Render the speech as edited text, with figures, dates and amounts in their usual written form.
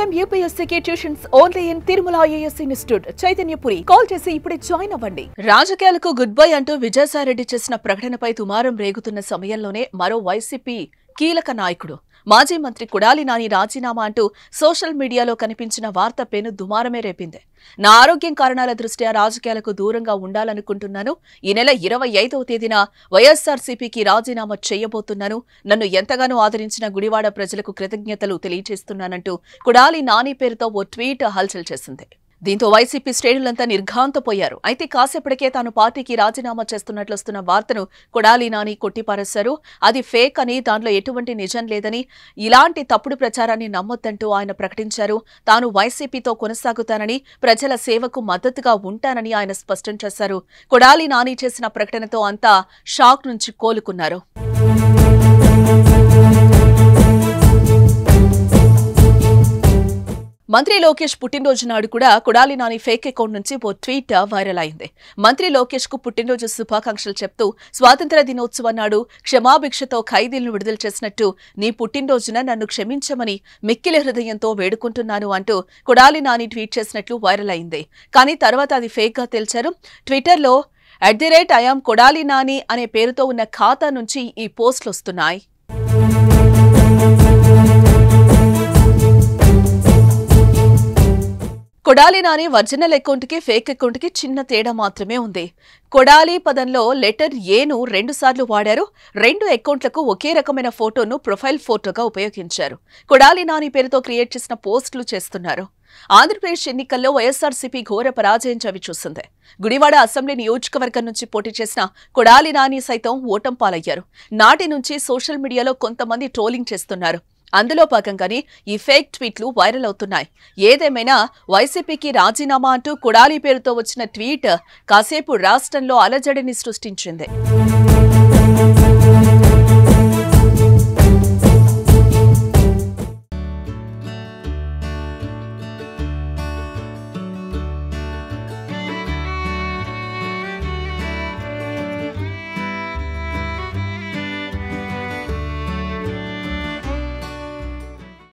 IIM UPSC tuitions only in Tirumala IAS institute Chaitanyapuri. Call చేసి ఇప్పుడే join అవ్వండి. రాజకీయాలకు గుడ్ బై అంటూ విజయసాయిరెడ్డి చేసిన ప్రకటనపై దుమారం రేగుతున్న సమయంలోనే మరో వైసీపీ కీలక నాయకుడు మాజీ మంత్రి కొడాలి నాని రాజీనామా అంటూ సోషల్ మీడియాలో కనిపించిన వార్త పెను దుమారమే రేపింది. నా ఆరోగ్యం కారణాల దృష్ట్యా రాజకీయాలకు దూరంగా ఉండాలనుకుంటున్నాను. ఈ నెల 25వ తేదీన వైఎస్ఆర్సీపీకి రాజీనామా చేయబోతున్నాను. నన్ను ఎంతగానో ఆదరించిన గుడివాడ ప్రజలకు కృతజ్ఞతలు తెలియజేస్తున్నానంటూ కొడాలి నాని పేరుతో ఓ ట్వీట్ హల్చల్ చేసింది. దీంతో వైసీపీ శ్రేణులంతా నిర్ఘాంతపోయారు. అయితే కాసేపటికే తాను పార్టీకి రాజీనామా చేస్తున్నట్లు వస్తున్న వార్తను కొడాలి నాని కొట్టిపారేశారు. అది ఫేక్ అని, దాంట్లో ఎటువంటి నిజం లేదని, ఇలాంటి తప్పుడు ప్రచారాన్ని నమ్మొద్దంటూ ఆయన ప్రకటించారు. తాను వైసీపీతో కొనసాగుతానని, ప్రజల సేవకు మద్దతుగా ఉంటానని ఆయన స్పష్టం చేశారు. కొడాలి నాని చేసిన ప్రకటనతో అంతా షాక్ నుంచి కోలుకున్నారు. మంత్రి లోకేష్ పుట్టినరోజు నాడు కూడా కొడాలి నాని ఫేక్ అకౌంట్ నుంచి ఓ ట్వీట్ వైరల్ అయింది. మంత్రి లోకేష్ కు పుట్టినరోజు శుభాకాంక్షలు చెప్తూ స్వాతంత్ర్య దినోత్సవం నాడు క్షమాభిక్షతో ఖైదీలను విడుదల చేసినట్టు నీ పుట్టినరోజున నన్ను క్షమించమని మిక్కిలి హృదయంతో వేడుకుంటున్నాను అంటూ కొడాలి నాని ట్వీట్ చేసినట్లు వైరల్ అయింది. కానీ తర్వాత అది ఫేక్ గా తేల్చారు. ట్విట్టర్లో @IAM కొడాలి నాని అనే పేరుతో ఉన్న ఖాతా నుంచి ఈ పోస్టులు వస్తున్నాయి. కొడాలి నాని ఒరిజినల్ అకౌంట్ కి ఫేక్ అకౌంట్ కి చిన్న తేడా మాత్రమే ఉంది. కొడాలి పదంలో లెటర్ ఏను 2 సార్లు వాడారు. 2 అకౌంట్లకు ఒకే రకమైన ఫోటోను ప్రొఫైల్ ఫోటోగా ఉపయోగించారు. కొడాలి నాని పేరుతో క్రియేట్ చేసిన పోస్టులు చేస్తున్నారు. ఆంధ్రప్రదేశ్ ఎన్నికల్లో వైఎస్ఆర్సీపీ ఘోర పరాజయం చవిచూసింది. గుడివాడ అసెంబ్లీ నియోజకవర్గం నుంచి పోటీ చేసిన కొడాలి నాని సైతం ఓటం పాలయ్యారు. నాటి నుంచి సోషల్ మీడియాలో కొంతమంది ట్రోలింగ్ చేస్తున్నారు. అందులో భాగంగానే ఈ ఫేక్ ట్వీట్లు వైరల్ అవుతున్నాయి. ఏదేమైనా వైసీపీకి రాజీనామా అంటూ కొడాలి పేరుతో వచ్చిన ట్వీట్ కాసేపు రాష్ట్రంలో అలజడిని సృష్టించింది.